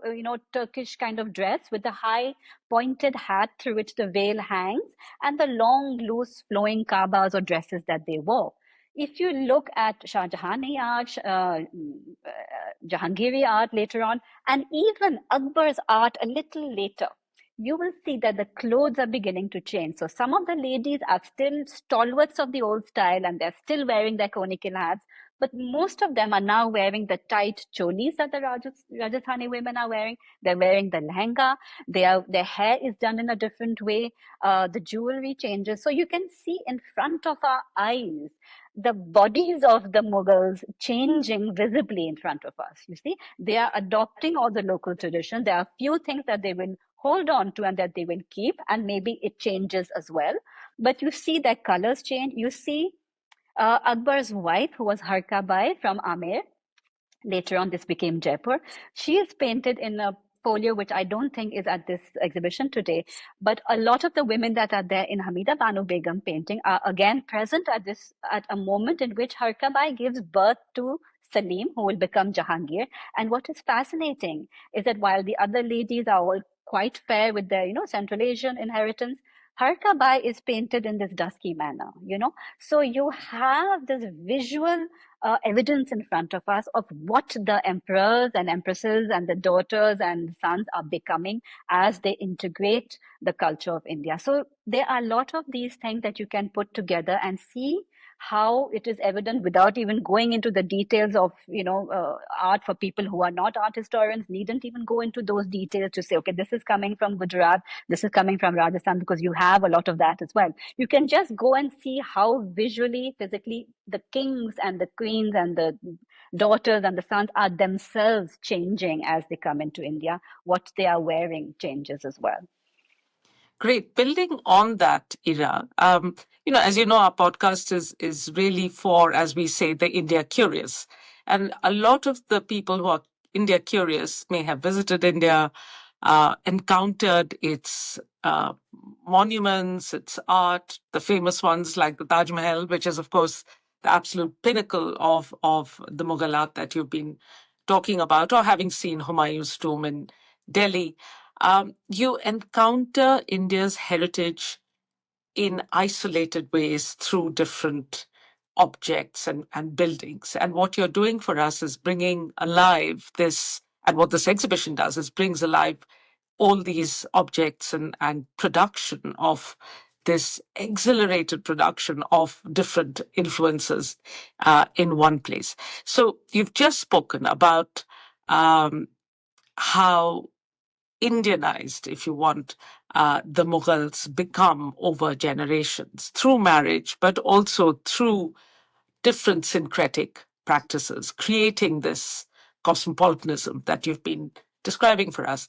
Turkish kind of dress with the high pointed hat through which the veil hangs, and the long, loose, flowing kabas or dresses that they wore. If you look at Shah Jahani art, Jahangiri art later on, and even Akbar's art a little later, you will see that the clothes are beginning to change. So some of the ladies are still stalwarts of the old style and they're still wearing their conical hats, but most of them are now wearing the tight cholis that the Rajasthani women are wearing. They're wearing the lehenga. Their hair is done in a different way. The jewelry changes. So you can see in front of our eyes the bodies of the Mughals changing visibly in front of us. You see, they are adopting all the local traditions. There are few things that they will hold on to and that they will keep, and maybe it changes as well. But you see their colors change. You see Akbar's wife, who was Harka Bai from Amer, later on this became Jaipur. She is painted in a folio which I don't think is at this exhibition today, but a lot of the women that are there in Hamida Banu Begum painting are again present at a moment in which Harka Bai gives birth to Salim, who will become Jahangir. And what is fascinating is that while the other ladies are all quite fair with their, Central Asian inheritance, Harka Bai is painted in this dusky manner. So you have this visual evidence in front of us of what the emperors and empresses and the daughters and sons are becoming as they integrate the culture of India. So there are a lot of these things that you can put together and see how it is evident without even going into the details of art. For people who are not art historians, needn't even go into those details to say, okay, this is coming from Gujarat, this is coming from Rajasthan, because you have a lot of that as well. You can just go and see how visually, physically, the kings and the queens and the daughters and the sons are themselves changing as they come into India. What they are wearing changes as well. Great. Building on that, Ira, as you know, our podcast is really for, as we say, the India curious. And a lot of the people who are India curious may have visited India, encountered its monuments, its art, the famous ones like the Taj Mahal, which is, of course, the absolute pinnacle of the Mughal art that you've been talking about, or having seen Humayun's tomb in Delhi. You encounter India's heritage in isolated ways through different objects and buildings. And what you're doing for us is bringing alive this, and what this exhibition does is brings alive all these objects and production of this exhilarated production of different influences in one place. So you've just spoken about how Indianized, if you want, the Mughals become over generations through marriage, but also through different syncretic practices, creating this cosmopolitanism that you've been describing for us.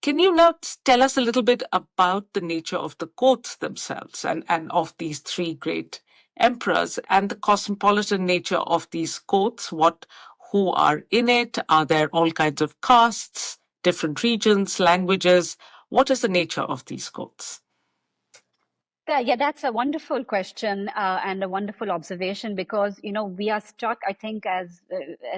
Can you now tell us a little bit about the nature of the courts themselves and of these three great emperors and the cosmopolitan nature of these courts? Who are in it? Are there all kinds of castes, different regions, languages? What is the nature of these courts? Yeah, that's a wonderful question and a wonderful observation, because we are struck, I think, as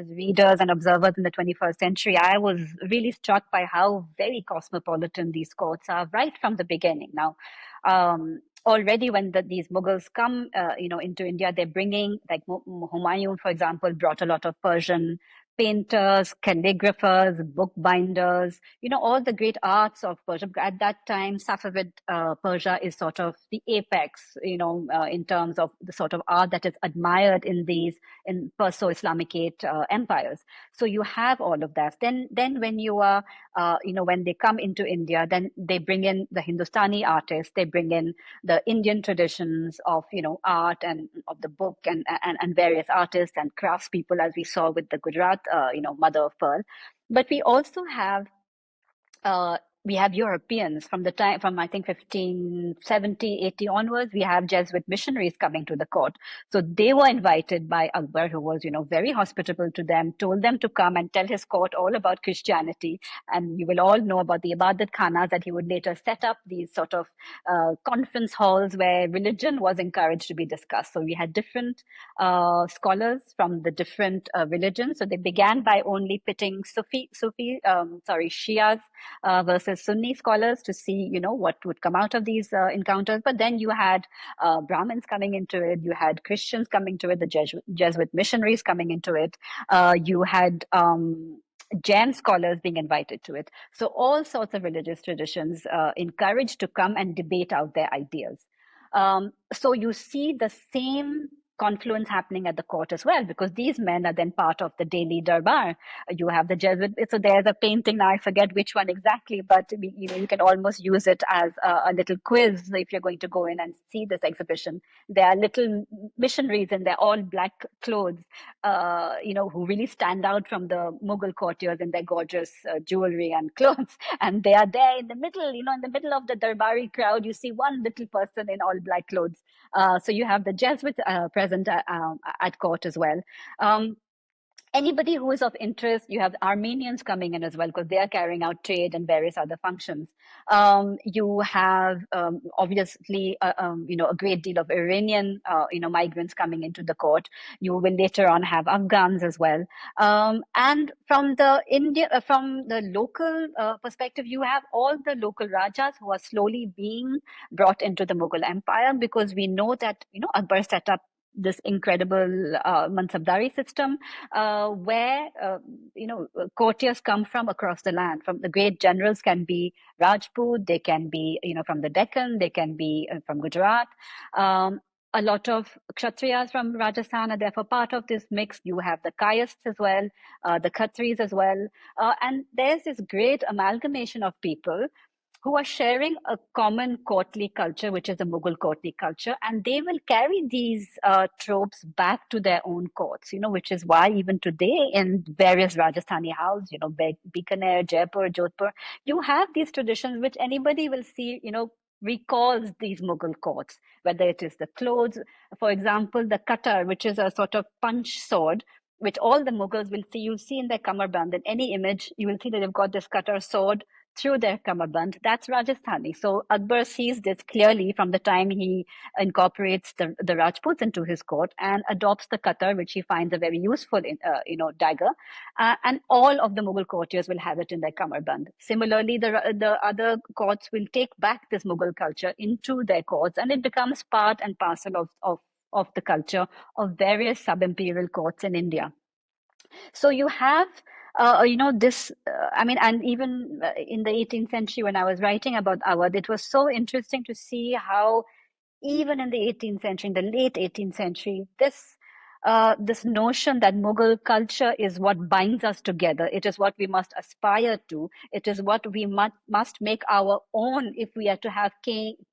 readers and observers in the 21st century. I was really struck by how very cosmopolitan these courts are right from the beginning. Now, already when these Mughals come, into India, they're bringing, like Humayun, for example, brought a lot of Persian painters, calligraphers, bookbinders, all the great arts of Persia. At that time, Safavid Persia is sort of the apex, in terms of the sort of art that is admired in Perso-Islamicate empires. So you have all of that. Then when you are, when they come into India, then they bring in the Hindustani artists, they bring in the Indian traditions of, art and of the book and various artists and craftspeople, as we saw with the Gujarat, mother of pearl. But we also have Europeans from I think 1570, 80 onwards. We have Jesuit missionaries coming to the court. So they were invited by Akbar, who was, very hospitable to them, told them to come and tell his court all about Christianity. And you will all know about the Ibadat Khanas that he would later set up, these sort of conference halls where religion was encouraged to be discussed. So we had different scholars from the different religions. So they began by only pitting Shias versus Sunni scholars to see, what would come out of these encounters. But then you had Brahmins coming into it, you had Christians coming to it, the Jesuit missionaries coming into it, you had Jain scholars being invited to it. So all sorts of religious traditions encouraged to come and debate out their ideas. So you see the same confluence happening at the court as well, because these men are then part of the daily darbar. You have the Jesuit. So there's a painting now, I forget which one exactly, but you can almost use it as a little quiz if you're going to go in and see this exhibition. There are little missionaries in their all black clothes, who really stand out from the Mughal courtiers in their gorgeous jewelry and clothes. And they are there in the middle, in the middle of the Darbari crowd. You see one little person in all black clothes. So you have the Jesuits present at court as well. Anybody who is of interest, you have Armenians coming in as well, because they are carrying out trade and various other functions. You have obviously a great deal of Iranian migrants coming into the court. You will later on have Afghans as well. And from the local perspective, you have all the local rajas who are slowly being brought into the Mughal Empire, because we know that Akbar set up this incredible mansabdari system, where courtiers come from across the land. From the great generals can be Rajput, they can be from the Deccan, they can be from Gujarat. A lot of Kshatriyas from Rajasthan are therefore part of this mix. You have the Kayasts as well, the Khatris as well, and there's this great amalgamation of people who are sharing a common courtly culture, which is the Mughal courtly culture, and they will carry these tropes back to their own courts, which is why even today in various Rajasthani houses, Bikaner, Jaipur, Jodhpur, you have these traditions which anybody will see, recalls these Mughal courts, whether it is the clothes, for example, the katar, which is a sort of punch sword, which all the Mughals will see. You'll see in their kamarband, in any image, you will see that they've got this katar sword through their kamarband. That's Rajasthani. So Akbar sees this clearly from the time he incorporates the Rajputs into his court and adopts the katar, which he finds a very useful, dagger. And all of the Mughal courtiers will have it in their kamarband. Similarly, the other courts will take back this Mughal culture into their courts, and it becomes part and parcel of the culture of various sub-imperial courts in India. So you have, this, and even in the 18th century, when I was writing about Awadh, it was so interesting to see how even in the 18th century, in the late 18th century, this notion that Mughal culture is what binds us together. It is what we must aspire to. It is what we must make our own if we are to have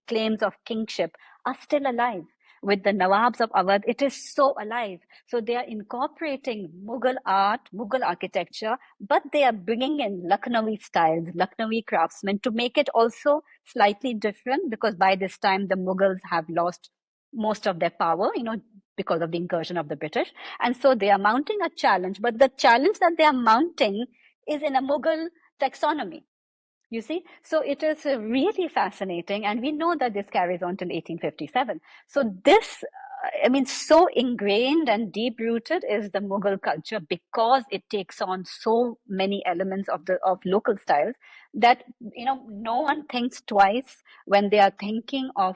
claims of kingship, are still alive. With the Nawabs of Awadh, it is so alive. So they are incorporating Mughal art, Mughal architecture, but they are bringing in Lucknowi styles, Lucknowi craftsmen to make it also slightly different, because by this time the Mughals have lost most of their power, because of the incursion of the British. And so they are mounting a challenge, but the challenge that they are mounting is in a Mughal taxonomy. You see, so it is really fascinating, and we know that this carries on till 1857. So this, so ingrained and deep rooted is the Mughal culture, because it takes on so many elements of local styles that no one thinks twice when they are thinking of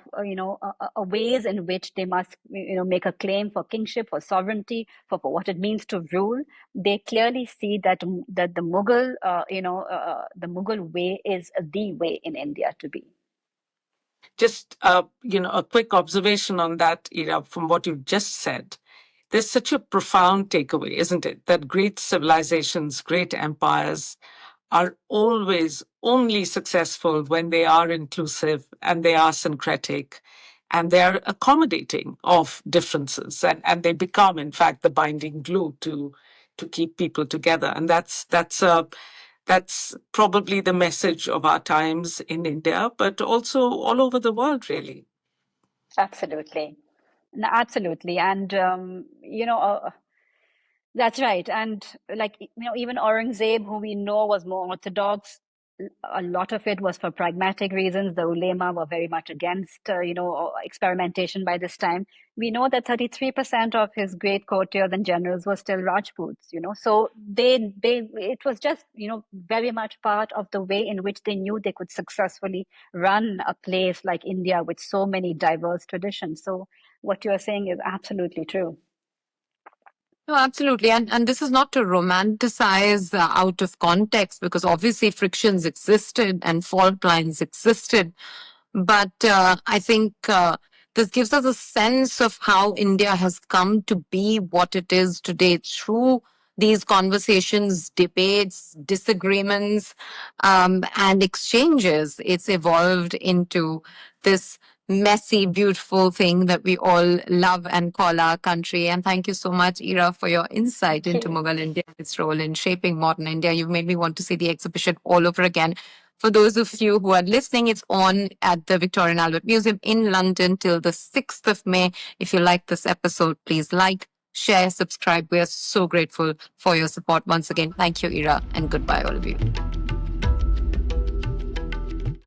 ways in which they must make a claim for kingship, for sovereignty, for what it means to rule. They clearly see that the Mughal the Mughal way is the way in India to be. Just a quick observation on that, Ira, from what you've just said. There's such a profound takeaway, isn't it? That great civilizations, great empires are always only successful when they are inclusive and they are syncretic and they are accommodating of differences, and they become, in fact, the binding glue to keep people together. And that's probably the message of our times in India, but also all over the world, really. Absolutely. No, absolutely. And, that's right. And even Aurangzeb, who we know was more orthodox, a lot of it was for pragmatic reasons. The ulema were very much against, experimentation by this time. We know that 33% of his great courtiers and generals were still Rajputs, so it was just, very much part of the way in which they knew they could successfully run a place like India with so many diverse traditions. So what you are saying is absolutely true. No, absolutely. And this is not to romanticize out of context, because obviously frictions existed and fault lines existed. But I think this gives us a sense of how India has come to be what it is today through these conversations, debates, disagreements, and exchanges. It's evolved into this messy, beautiful thing that we all love and call our country. And thank you so much, Ira, for your insight Thank into you. Mughal India and its role in shaping modern India. You've made me want to see the exhibition all over again. For those of you who are listening, it's on at the Victoria and Albert Museum in London till the 6th of May. If you like this episode, please like, share, subscribe. We are so grateful for your support once again. Thank you, Ira, and goodbye, all of you.